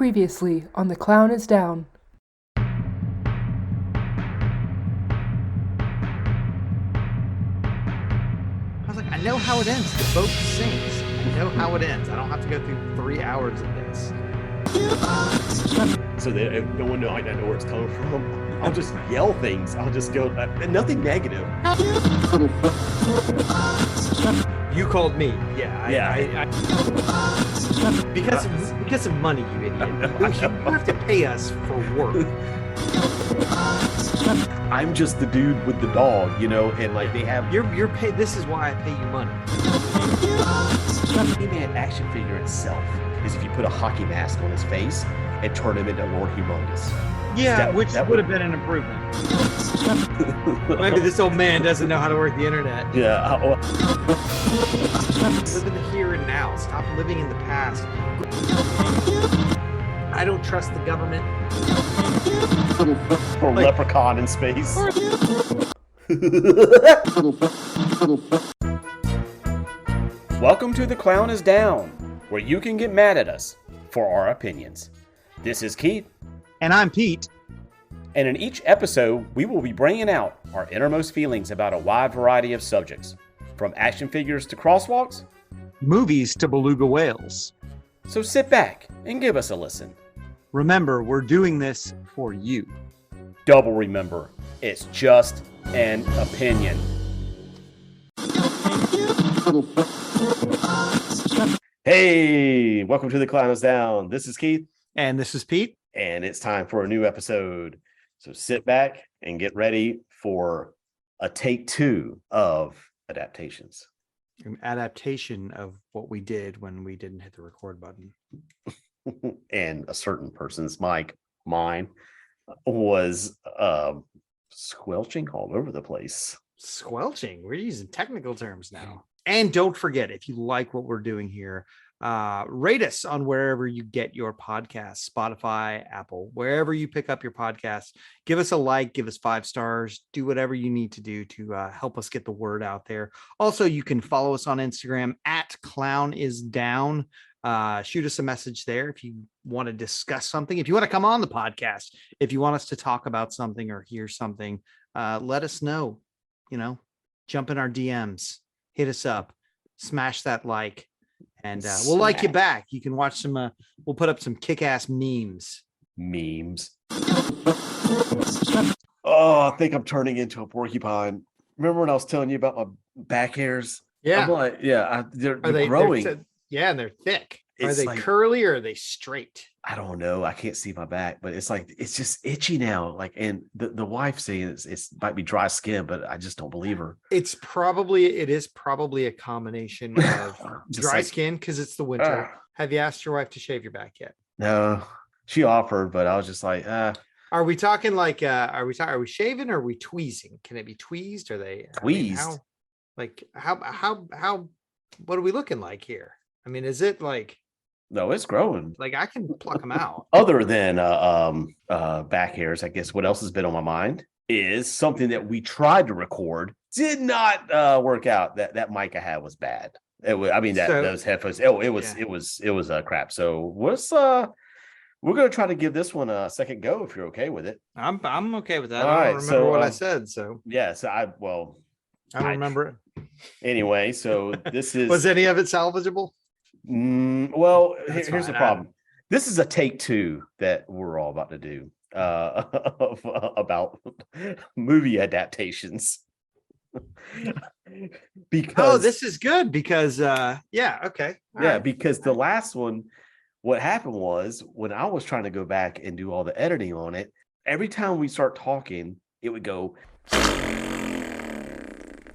Previously on The Clown is Down. I was like, I know how it ends. The boat sinks. I know how it ends. I don't have to go through 3 hours of this. So that if no one might not know where it's coming from, I'll just yell things. I'll just go, nothing negative. You called me. Yeah. Because of money, you idiot. You have to pay us for work. I'm just the dude with the dog, you know, and like they have You're paid. This is why I pay you money. He-Man action figure itself is if you put a hockey mask on his face and turn him into Lord Humongous. Yeah, That would have been an improvement. Maybe this old man doesn't know how to work the internet. Yeah. Live in the here and now. Stop living in the past. I don't trust the government. Or Leprechaun in space. Welcome to The Clown is Down, where you can get mad at us for our opinions. This is Keith. And I'm Pete. And in each episode, we will be bringing out our innermost feelings about a wide variety of subjects, from action figures to crosswalks, Movies to beluga whales. so sit back and give us a listen. Remember, we're doing this for you. Double remember, it's just an opinion. Hey, welcome to The Clown is Down. This is Keith, And this is Pete. and it's time for a new episode. So sit back and get ready for a take 2 of adaptations. An adaptation of what we did when we didn't hit the record button. And a certain person's mic, mine, was squelching all over the place. Squelching. We're using technical terms now. And don't forget, if you like what we're doing here, rate us on wherever you get your podcasts, Spotify, Apple, wherever you pick up your podcasts. Give us a like, give us 5 stars, do whatever you need to do to help us get the word out there. Also, you can follow us on Instagram at Clown is Down. Shoot us a message there if you want to discuss something, if you want to come on the podcast, if you want us to talk about something or hear something, let us know. You know, jump in our DMs, hit us up, smash that like, and we'll like you back. You can watch some, we'll put up some kick-ass memes. Oh, I think I'm turning into a porcupine. Remember when I was telling you about my back hairs? Yeah. I'm like, yeah, they're Are they growing. Yeah, and they're thick. Are It's they like- curly or are they straight? I don't know. I can't see my back, but it's like it's just itchy now. Like, and the wife saying it's might be dry skin, but I just don't believe her. It is probably a combination of Just dry like- skin because it's the winter. Ugh. Have you asked your wife to shave your back yet? No, she offered, but I was just like, Are we talking like are we shaving or are we tweezing? Can it be tweezed? Are they Tweezed? how what are we looking like here? I mean, is it like no, it's growing. I can pluck them out? Other than back hairs, I guess what else has been on my mind is something that we tried to record, did not work out. That mic I had was bad. It was, I mean, those headphones. It was crap. So we're gonna try to give this one a second go if you're okay with it. I'm okay with that. All I right, don't remember so, what I said, so Yeah. So I don't remember it. anyway. So this is Was any of it salvageable? Well, That's here's the fine. problem. This is a take 2 that we're all about to do about movie adaptations. Because This is good because yeah, okay. All right. because the last one, what happened was when I was trying to go back and do all the editing on it, every time we start talking, it would go.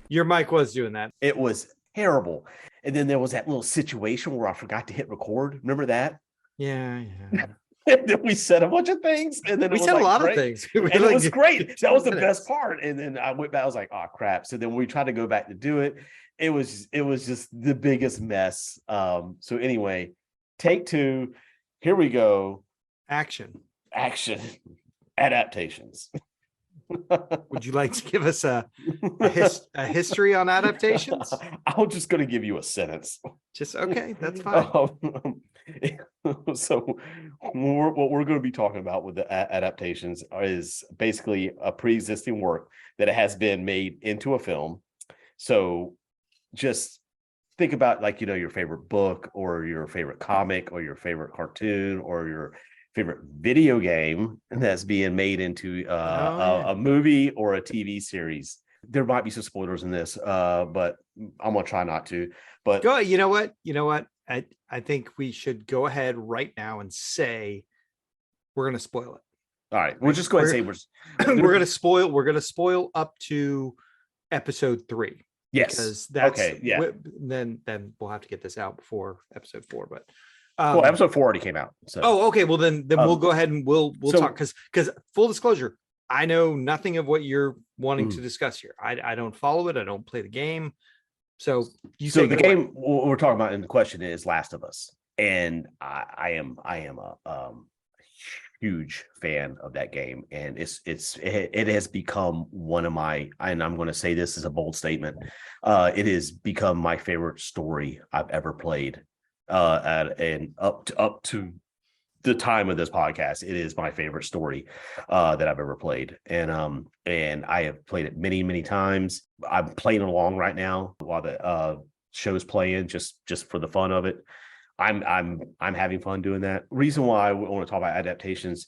Your mic was doing that. It was terrible. And then there was that little situation where I forgot to hit record. Remember that? Yeah. And then we said a bunch of things, and then We it was said a like lot great. of things. And it was great. That was the 10 best minutes. part. And then I went back. I was like, "Oh crap!" So then we tried to go back to do it. It was just the biggest mess. So anyway, take 2. Here we go. Action. Adaptations. Would you like to give us a history on adaptations? I'm just going to give you a sentence. Just okay, that's fine. So what we're going to be talking about with the adaptations is basically a pre-existing work that has been made into a film. So just think about, like, your favorite book or your favorite comic or your favorite cartoon or your favorite video game that's being made into a movie or a TV series. There might be some spoilers in this, but I'm gonna try not to. But go. You know what? I think we should go ahead right now and say we're gonna spoil it. All right, we'll just go ahead and say we're gonna spoil up to episode 3. Yes, because that's okay. Yeah, then we'll have to get this out before episode 4. But well, episode 4 already came out. So okay. Well, then we'll go ahead and we'll talk, because full disclosure, I know nothing of what you're wanting to discuss here. I don't follow it. I don't play the game. So the game we're talking about in the question is Last of Us, and I am a huge fan of that game, and it has become one of my, and I'm going to say this is a bold statement, it has become my favorite story I've ever played, and up to the time of this podcast, it is my favorite story that I've ever played, and I have played it many times. I'm playing along right now while the show's playing, just for the fun of it. I'm having fun doing that. Reason why I want to talk about adaptations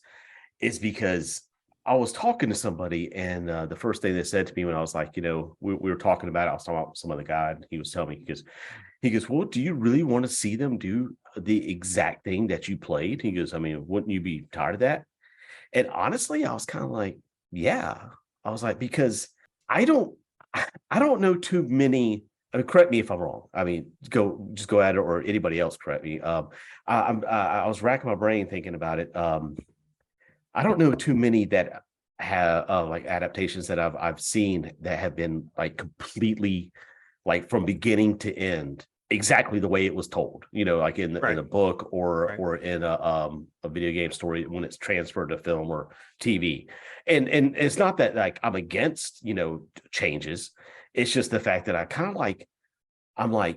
is because I was talking to somebody, and the first thing they said to me when I was like, we were talking about it, I was talking about some other guy, and he was telling me, he goes, well, do you really want to see them do the exact thing that you played? He goes, I mean, wouldn't you be tired of that? And honestly, I was kind of like, yeah. I was like, because I don't know too many. I mean, correct me if I'm wrong. I mean, just go at it, or anybody else correct me. I was racking my brain thinking about it. I don't know too many that have like adaptations that I've seen that have been like completely, like, from beginning to end exactly the way it was told. Like in a book or in a video game story when it's transferred to film or TV. And it's not that, like, I'm against changes. It's just the fact that I'm like, I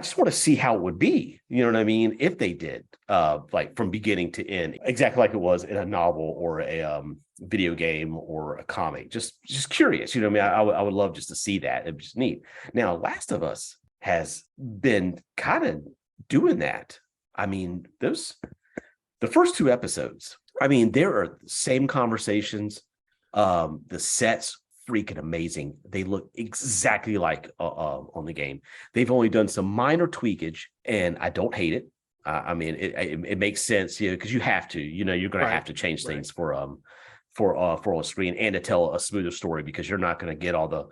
just want to see how it would be, you know what I mean, if they did like from beginning to end, exactly like it was in a novel or a video game or a comic. Just curious, I mean, I would love just to see that. It's just neat. Now, Last of Us has been kind of doing that. I mean, the first 2 episodes, I mean, there are the same conversations. The sets freaking amazing. They look exactly like on the game. They've only done some minor tweakage, and I don't hate it. I mean, it makes sense, because you have to. You're going to have to change things for a screen and to tell a smoother story, because you're not going to get all the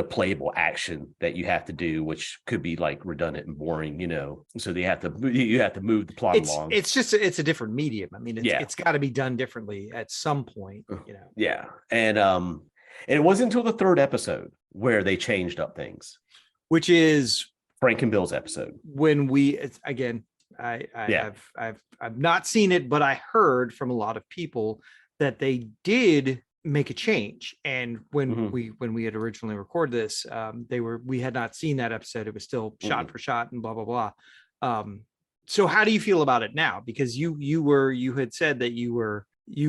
playable action that you have to do, which could be like redundant and boring. So you have to move the plot along. It's a different medium. I mean, it's got to be done differently at some point. Yeah, and it wasn't until the 3rd episode where they changed up things, which is Frank and Bill's episode. When I've not seen it, but I heard from a lot of people that they did make a change. And when we had originally recorded this, we had not seen that episode. It was still shot for shot and blah blah blah. So how do you feel about it now? Because you had said that you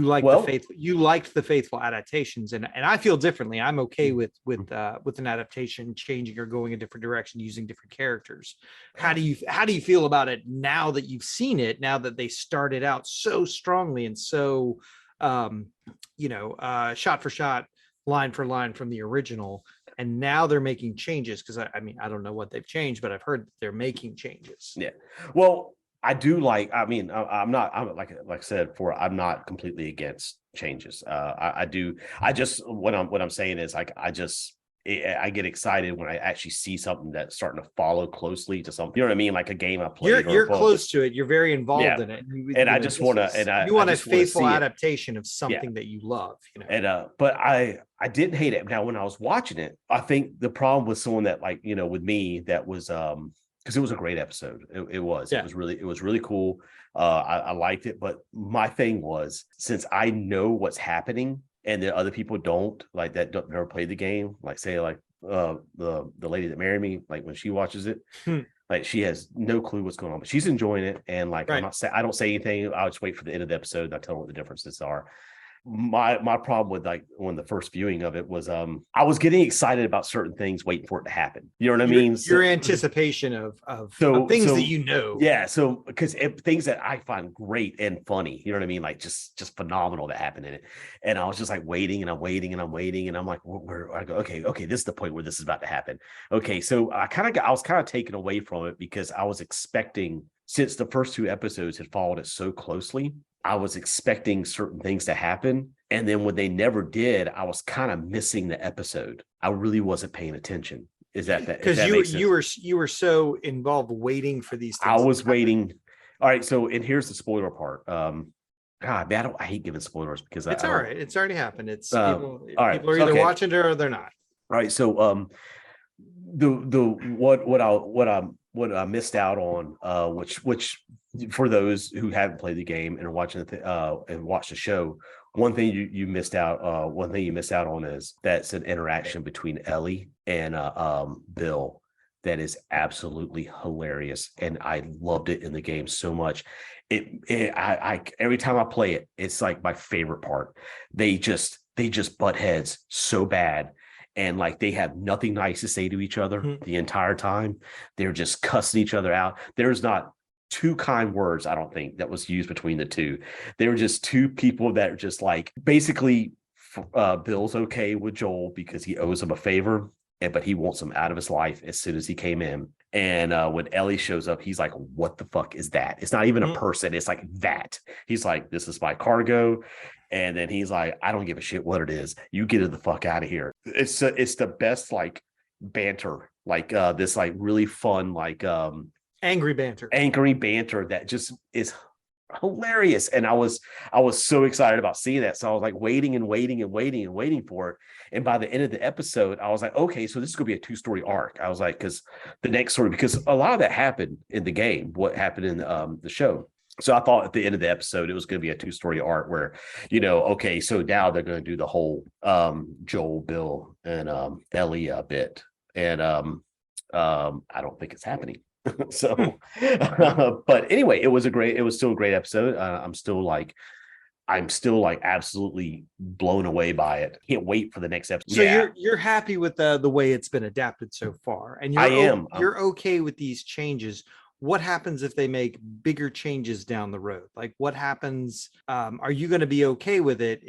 liked the faithful adaptations, and I feel differently. I'm okay with an adaptation changing or going a different direction using different characters. How do you feel about it now that you've seen it, now that they started out so strongly and so shot for shot, line for line from the original, and now they're making changes? Because I mean, I don't know what they've changed, but I've heard that they're making changes. Yeah, well, I do like. I mean, I'm like I said before, I'm not completely against changes. I do. I just what I'm saying is, like, I get excited when I actually see something that's starting to follow closely to something. You know what I mean? Like a game I played. You're close to it. You're very involved in it. And I just want to. You want a faithful adaptation of something that you love. And but I didn't hate it. Now, when I was watching it, I think the problem with someone that, like, with me, that was because it was a great episode. It was really cool. I liked it. But my thing was, since I know what's happening and the other people don't, like, that don't never played the game, like, say, like the lady that married me, like when she watches it, Hmm. like she has no clue what's going on, but she's enjoying it. And like Right. I don't say anything. I'll just wait for the end of the episode and I tell her what the differences are. My problem with like when the first viewing of it was I was getting excited about certain things, waiting for it to happen. You know what I mean? Your anticipation of things that you know. Yeah, so because things that I find great and funny, you know what I mean, like just phenomenal that happened in it. And I was just like waiting and I'm waiting and I'm waiting and I'm like, where I go, okay, this is the point where this is about to happen. Okay, so I was kind of taken away from it because I was expecting, since the first two episodes had followed it so closely, I was expecting certain things to happen. And then when they never did, I was kind of missing the episode. I really wasn't paying attention. Is that because you were so involved waiting for these things? I was waiting. All right. So, and here's the spoiler part. God, man, I hate giving spoilers because it's all right. It's already happened. It's all right. People are either watching it or they're not. All right. So, what I missed out on, which for those who haven't played the game and are watching and watched the show, one thing you missed out on is that's an interaction between Ellie and Bill that is absolutely hilarious, and I loved it in the game so much. I every time I play it, it's like my favorite part. They just butt heads so bad. And like they have nothing nice to say to each other the entire time. They're just cussing each other out. There's not two kind words, I don't think, that was used between the two. They were just two people that are just like, basically, Bill's okay with Joel because he owes him a favor, but he wants him out of his life as soon as he came in. And when Ellie shows up, he's like, what the fuck is that? It's not even a person. It's like that. He's like, this is my cargo. And then he's like, I don't give a shit what it is. You get it the fuck out of here. It's the best like banter, like this like really fun, like angry banter that just is hilarious. And I was so excited about seeing that. So I was like waiting for it. And by the end of the episode, I was like, okay, so this is gonna be a 2-story arc. I was like, because the next story, because a lot of that happened in the game, what happened in the show. So I thought at the end of the episode, it was going to be a 2-story arc where, okay, so now they're going to do the whole Joel, Bill, and Ellie bit. And I don't think it's happening. So, but anyway, it was still a great episode. I'm still like absolutely blown away by it. Can't wait for the next episode. So you're happy with the way it's been adapted so far, and you're okay with these changes. What happens if they make bigger changes down the road? Like what happens? Are you going to be okay with it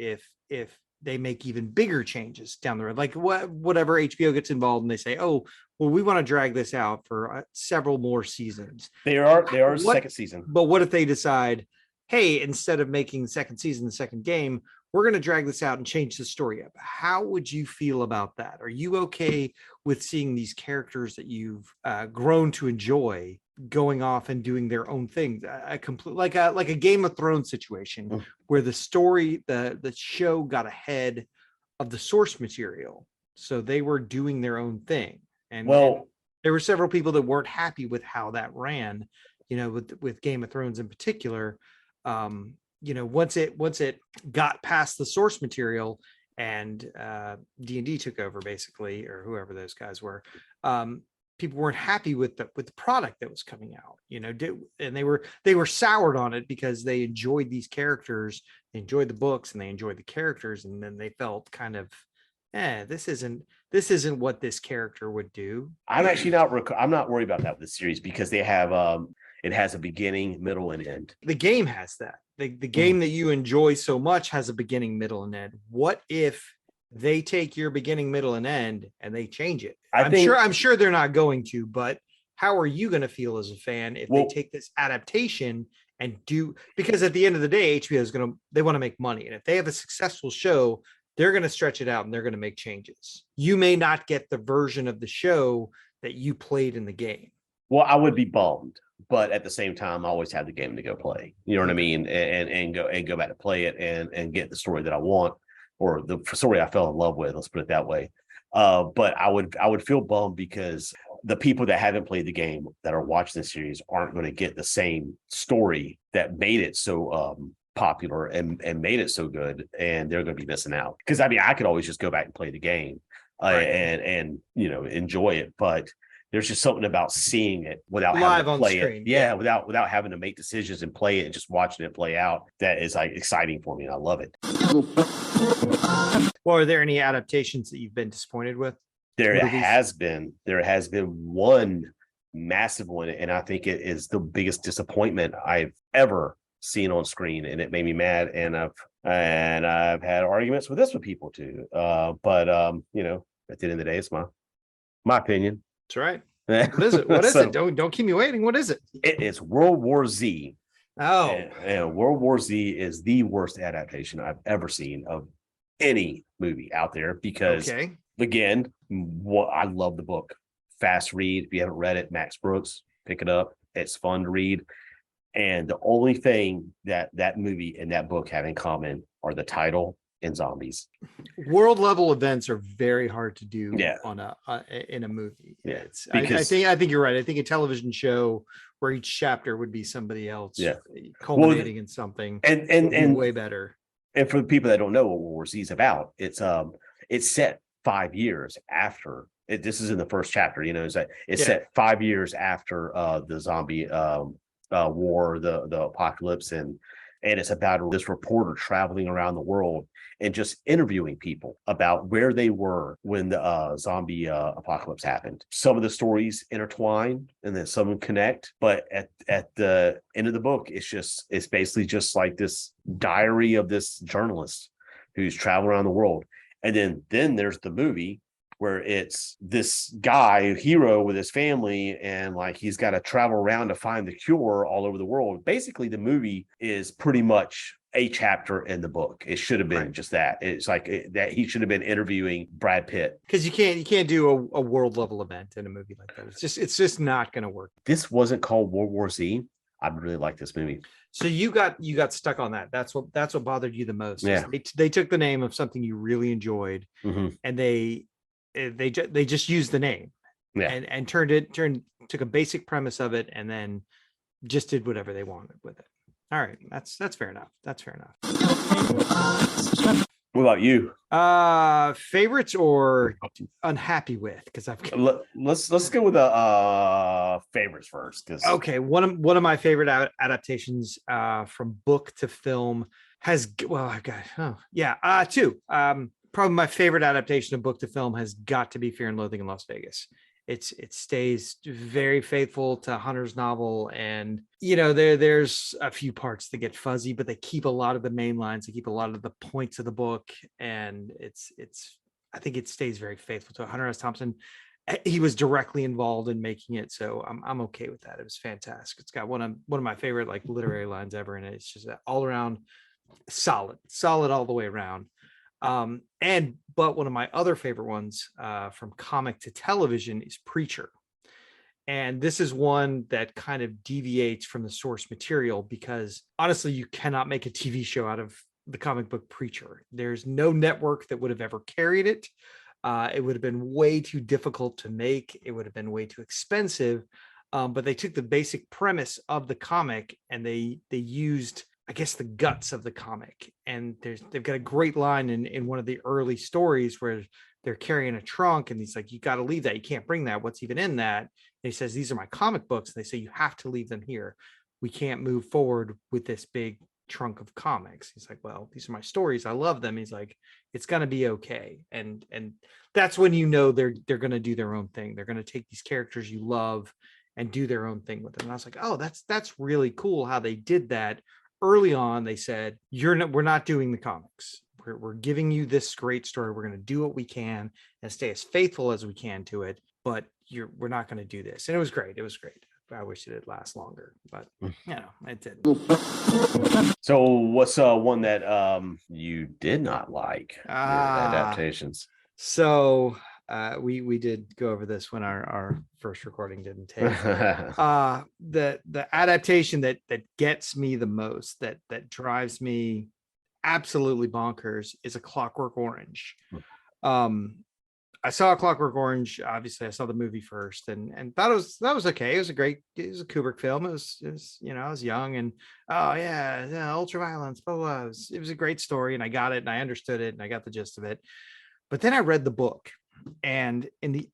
if they make even bigger changes down the road? Like whatever HBO gets involved and they say, oh, well, we want to drag this out for several more seasons. They are second season. But what if they decide, hey, instead of making second season the second game, we're going to drag this out and change the story up? How would you feel about that? Are you okay with seeing these characters that you've grown to enjoy going off and doing their own thing, like a Game of Thrones situation where the story, the show got ahead of the source material, so they were doing their own thing, and there were several people that weren't happy with how that ran, with Game of Thrones in particular. Once it got past the source material and D&D took over, basically, or whoever those guys were, people weren't happy with the product that was coming out, and they were soured on it because they enjoyed these characters, they enjoyed the books, and they enjoyed the characters, and then they felt kind of, this isn't what this character would do. I'm actually I'm not worried about that with the series because they have it has a beginning, middle, and end. The game has that. The game that you enjoy so much has a beginning, middle, and end. What if they take your beginning, middle, and end and they change it? I'm sure they're not going to, but how are you going to feel as a fan if they take this adaptation and because at the end of the day, HBO they want to make money. And if they have a successful show, they're going to stretch it out and they're going to make changes. You may not get the version of the show that you played in the game. Well, I would be bummed, but at the same time, I always have the game to go play. You know what I mean? And go back to play it and get the story that I want, or the story I fell in love with. Let's put it that way. But I would feel bummed because the people that haven't played the game that are watching the series aren't going to get the same story that made it so popular and made it so good, and they're going to be missing out. Because I mean, I could always just go back and play the game. Right. and enjoy it. But there's just something about seeing it without Live having to on play screen, it. Yeah, without having to make decisions and play it and just watching it play out. That is like exciting for me. And I love it. Well, are there any adaptations that you've been disappointed with? There Movies? has been one massive one, and I think it is the biggest disappointment I've ever seen on screen, and it made me mad. And I've had arguments with people too. But at the end of the day, it's my opinion. That's right. What is it? What is it? Don't keep me waiting. What is it? It is World War Z. Oh, and World War Z is the worst adaptation I've ever seen of any movie out there because, again, I love the book. Fast read. If you haven't read it, Max Brooks, pick it up. It's fun to read. And the only thing that movie and that book have in common are the title and zombies. World level events are very hard to do on in a movie. Yeah, I think you're right. I think a television show where each chapter would be somebody else, culminating in something, and way better. And for the people that don't know what World War Z is about, it's set 5 years after. This is in the first chapter. It's set 5 years after the zombie war, the apocalypse, and it's about this reporter traveling around the world and just interviewing people about where they were when the zombie apocalypse happened. Some of the stories intertwine and then some connect, but at the end of the book, it's basically just like this diary of this journalist who's traveling around the world. And then there's the movie where it's this guy, hero with his family, and like he's got to travel around to find the cure all over the world. Basically, the movie is pretty much a chapter in the book. It should have been just that. It's like that he should have been interviewing Brad Pitt. Because you can't do a world level event in a movie like that. It's just not going to work. This wasn't called World War Z. I'd really like this movie. So you got stuck on that. That's what bothered you the most. Yeah. They took the name of something you really enjoyed, and they just used the name and took a basic premise of it and then just did whatever they wanted with it. All right, that's fair enough. What about you? Favorites or unhappy with? Because let's go with the favorites first. Okay, one of my favorite adaptations from book to film has two. Probably my favorite adaptation of book to film has got to be Fear and Loathing in Las Vegas. It stays very faithful to Hunter's novel, and there's a few parts that get fuzzy, but they keep a lot of the main lines, they keep a lot of the points of the book, and I think it stays very faithful to Hunter S. Thompson. He was directly involved in making it, so I'm okay with that. It was fantastic. It's got one of my favorite like literary lines ever in it. It's just all around solid all the way around. But one of my other favorite ones from comic to television is Preacher. And this is one that kind of deviates from the source material because honestly, you cannot make a TV show out of the comic book Preacher. There's no network that would have ever carried it. It would have been way too difficult to make. It would have been way too expensive. But they took the basic premise of the comic and they used, I guess, the guts of the comic. And they've got a great line in one of the early stories where they're carrying a trunk and he's like, you got to leave that. You can't bring that. What's even in that? And he says, these are my comic books. And they say, you have to leave them here. We can't move forward with this big trunk of comics. He's like, well, these are my stories. I love them. He's like, it's going to be okay. And that's when they're going to do their own thing. They're going to take these characters you love and do their own thing with them. And I was like, oh, that's really cool how they did that. Early on, they said, we're not doing the comics. We're giving you this great story. We're going to do what we can and stay as faithful as we can to it. But we're not going to do this. And it was great. I wish it had last longer, but it didn't. So what's one that you did not like adaptations? So we did go over this when our first recording didn't take. The adaptation that gets me the most, that drives me absolutely bonkers, is A Clockwork Orange. I saw A Clockwork Orange. Obviously, I saw the movie first, and thought that was okay. It was a Kubrick film. It was I was young, and ultra violence, blah, blah, blah. It was a great story, and I got it, and I understood it, and I got the gist of it. But then I read the book, And in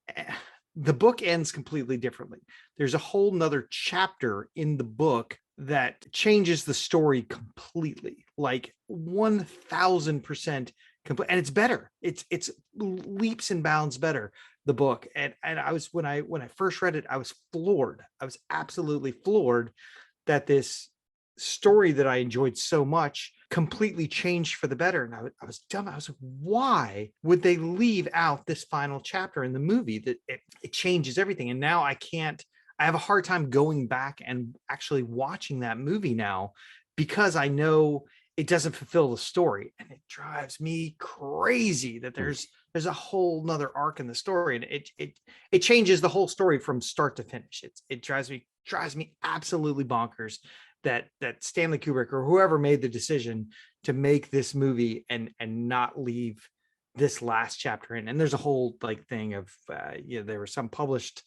the book ends completely differently. There's a whole nother chapter in the book that changes the story completely, like 1000% complete, and it's better. It's leaps and bounds better, the book. And I was, when I first read it, I was floored. I was absolutely floored that this story that I enjoyed so much completely changed for the better. And I was dumb. I was like, why would they leave out this final chapter in the movie that it changes everything? And now I have a hard time going back and actually watching that movie now, because I know it doesn't fulfill the story, and it drives me crazy that there's a whole nother arc in the story, and it changes the whole story from start to finish. It drives me absolutely bonkers that Stanley Kubrick or whoever made the decision to make this movie and not leave this last chapter in. And there's a whole like thing of there were some published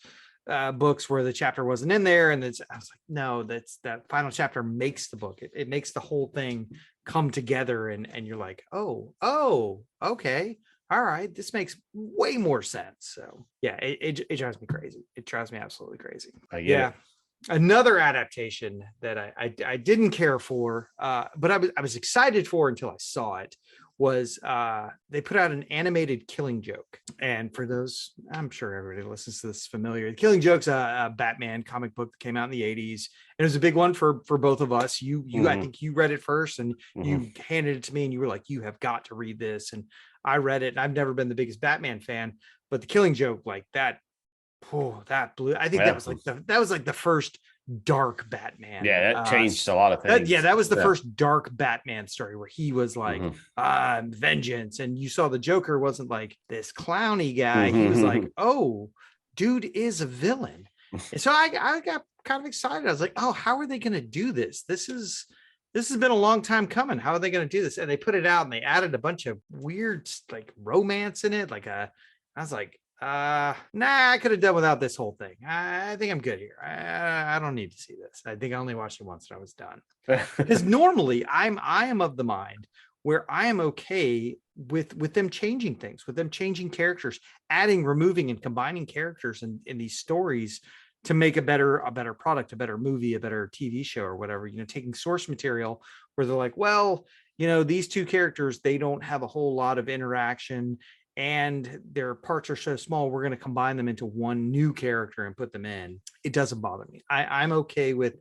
books where the chapter wasn't in there, and I was like, no, that final chapter makes the book. It makes the whole thing come together, and you're like, oh, okay, all right, this makes way more sense. So yeah, it drives me crazy. It drives me absolutely crazy. Yeah. Another adaptation that I didn't care for, but I was excited for until I saw it, was they put out an animated Killing Joke. And for those, I'm sure everybody listens to this is familiar. The Killing Joke's a Batman comic book that came out in the 80s. And it was a big one for both of us. You I think you read it first, and you handed it to me, and you were like, you have got to read this. And I read it, and I've never been the biggest Batman fan, but the Killing Joke, like that blew. I think that was like the first dark Batman. Yeah, that changed a lot of things. That was the first dark Batman story where he was like vengeance, and you saw the Joker wasn't like this clowny guy. He was like, oh, dude is a villain. And so I got kind of excited. I was like, oh, how are they going to do this? This has been a long time coming. How are they going to do this? And they put it out, and they added a bunch of weird like romance in it. I was like, nah, I could have done without this whole thing. I think I'm good here. I don't need to see this. I think I only watched it once and I was done. Because normally I am of the mind where I am okay with them changing things, with them changing characters, adding, removing, and combining characters in these stories to make a better product, a better movie, a better TV show, or whatever. Taking source material where they're like, well, these two characters, they don't have a whole lot of interaction, and their parts are so small, we're going to combine them into one new character and put them in. It doesn't bother me. I'm okay with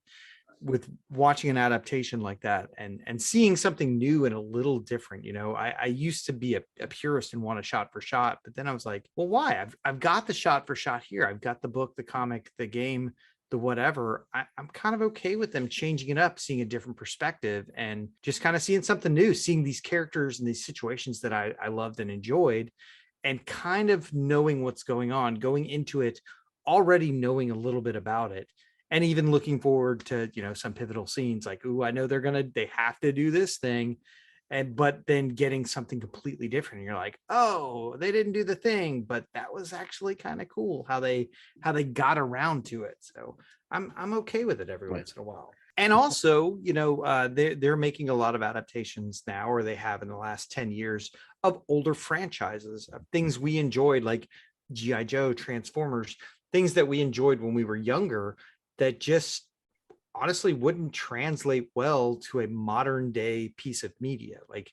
watching an adaptation like that and seeing something new and a little different. I used to be a purist and want a shot for shot, but then I was like, well, why? I've got the shot for shot here. I've got the book, the comic, the game, the whatever. I'm kind of okay with them changing it up, seeing a different perspective, and just kind of seeing something new, seeing these characters and these situations that I loved and enjoyed, and kind of knowing what's going on, going into it already knowing a little bit about it, and even looking forward to some pivotal scenes like, ooh, I know they have to do this thing, but then getting something completely different, and you're like, oh, they didn't do the thing, but that was actually kind of cool how they got around to it. So I'm okay with it every once in a while. And also, they're making a lot of adaptations now, or they have in the last 10 years, of older franchises, of things we enjoyed, like G.I. Joe, Transformers, things that we enjoyed when we were younger that just honestly wouldn't translate well to a modern day piece of media. Like,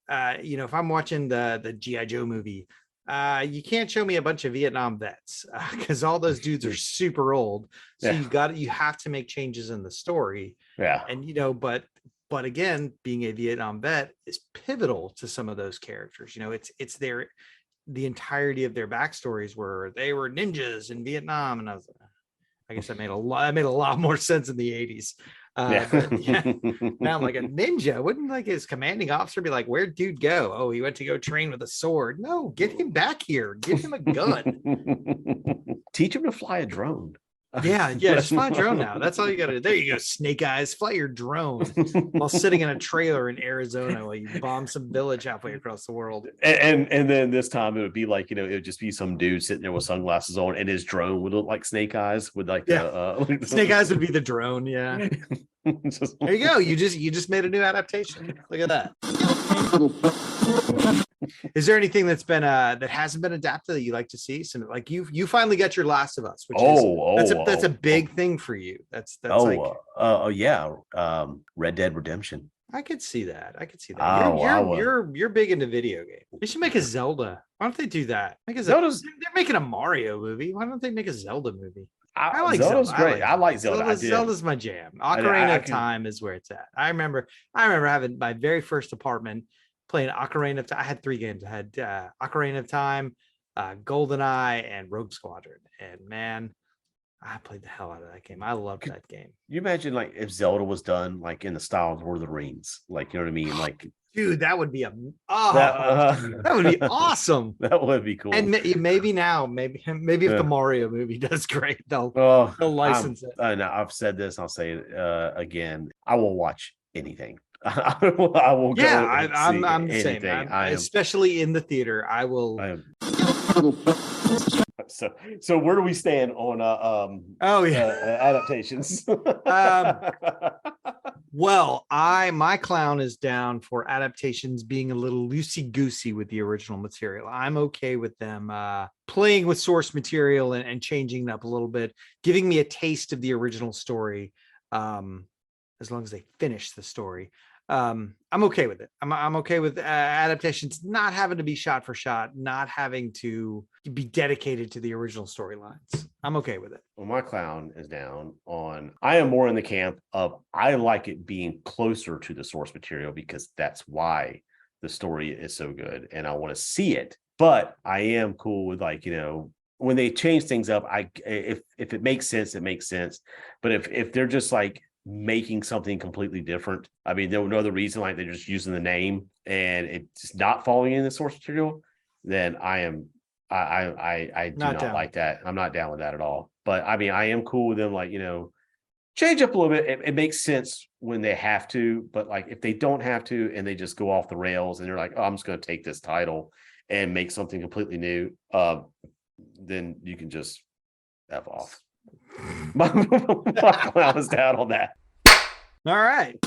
if I'm watching the G.I. Joe movie, you can't show me a bunch of Vietnam vets because all those dudes are super old. So you have to make changes in the story. Yeah. And, but again, being a Vietnam vet is pivotal to some of those characters. It's the entirety of their backstories where they were ninjas in Vietnam. And I guess that made a lot more sense in the 80s. But yeah, now I'm like, a ninja, wouldn't like his commanding officer be like, where'd dude go? Oh, he went to go train with a sword. No, get him back here. Give him a gun. Teach him to fly a drone. Yeah, just fly a drone now. That's all you gotta do. There you go, Snake Eyes. Fly your drone while sitting in a trailer in Arizona while you bomb some village halfway across the world. And then this time it would be like, it would just be some dude sitting there with sunglasses on, and his drone would look like Snake Eyes with like Snake Eyes would be the drone. Yeah. There you go. You just made a new adaptation. Look at that. Is there anything that's been that hasn't been adapted that you like to see? So like you finally got your Last of Us, which that's a big thing for you. That's yeah. Red Dead Redemption. I could see that. You're big into video games. They should make a Zelda. Why don't they do that? Make a Zelda. They're making a Mario movie. Why don't they make a Zelda movie? I like Zelda's Zelda. great. I like Zelda. Zelda's my jam. Ocarina of Time is where it's at. I remember having my very first apartment playing Ocarina of Time. I had 3 games. I had Ocarina of Time, GoldenEye, and Rogue Squadron. And man, I played the hell out of that game. I loved that game. You imagine like if Zelda was done like in the style of Lord of the Rings, like you know what I mean? Like, dude, that would be that would be awesome. That would be cool. And maybe if the Mario movie does great, they'll license it. I've said this. I'll say it again. I will watch anything. I will. Yeah, I'm the same. Especially in the theater. I will. So where do we stand on adaptations? Well, my clown is down for adaptations being a little loosey-goosey with the original material. I'm okay with them playing with source material and changing it up a little bit, giving me a taste of the original story, as long as they finish the story. I'm okay with it. I'm okay with adaptations not having to be shot for shot, not having to be dedicated to the original storylines. I'm okay with it. Well, my clown is down on. I am more in the camp of I like it being closer to the source material because that's why the story is so good and I want to see it. But I am cool with when they change things up. If it makes sense, it makes sense. But if they're just like making something completely different, I mean, there was no other reason, like they're just using the name and it's not following in the source material, then I do not like that. I'm not down with that at all. But I mean, I am cool with them, change up a little bit. It makes sense when they have to, but like if they don't have to and they just go off the rails and they're like, oh, I'm just going to take this title and make something completely new, then you can just F off. My clown is down on that. All right.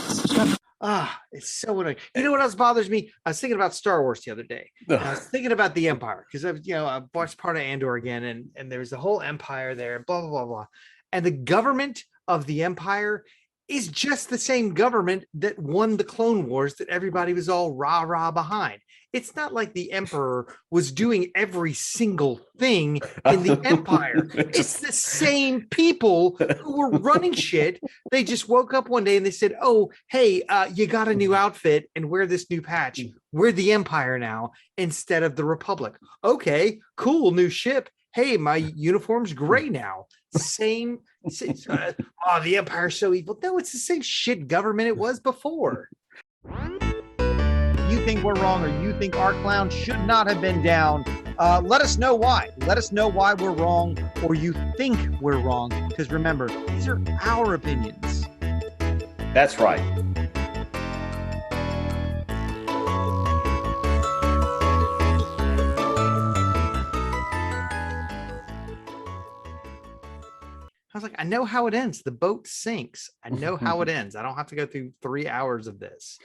It's so annoying. You know what else bothers me? I was thinking about Star Wars the other day. I was thinking about the Empire because I watched part of Andor again, and there's the whole Empire there, blah blah blah blah, and the government of the Empire is just the same government that won the Clone Wars that everybody was all rah behind. It's not like the Emperor was doing every single thing in the Empire. It's the same people who were running shit. They just woke up one day and they said, oh, hey, you got a new outfit and wear this new patch. We're the Empire now instead of the Republic. Okay, cool, new ship. Hey, my uniform's gray now. The Empire's so evil. No, it's the same shit government it was before. You think we're wrong, or you think our clown should not have been down, let us know why. Let us know why we're wrong, or you think we're wrong, because remember, these are our opinions. That's right. I was like, I know how it ends. The boat sinks. I know how it ends. I don't have to go through 3 hours of this.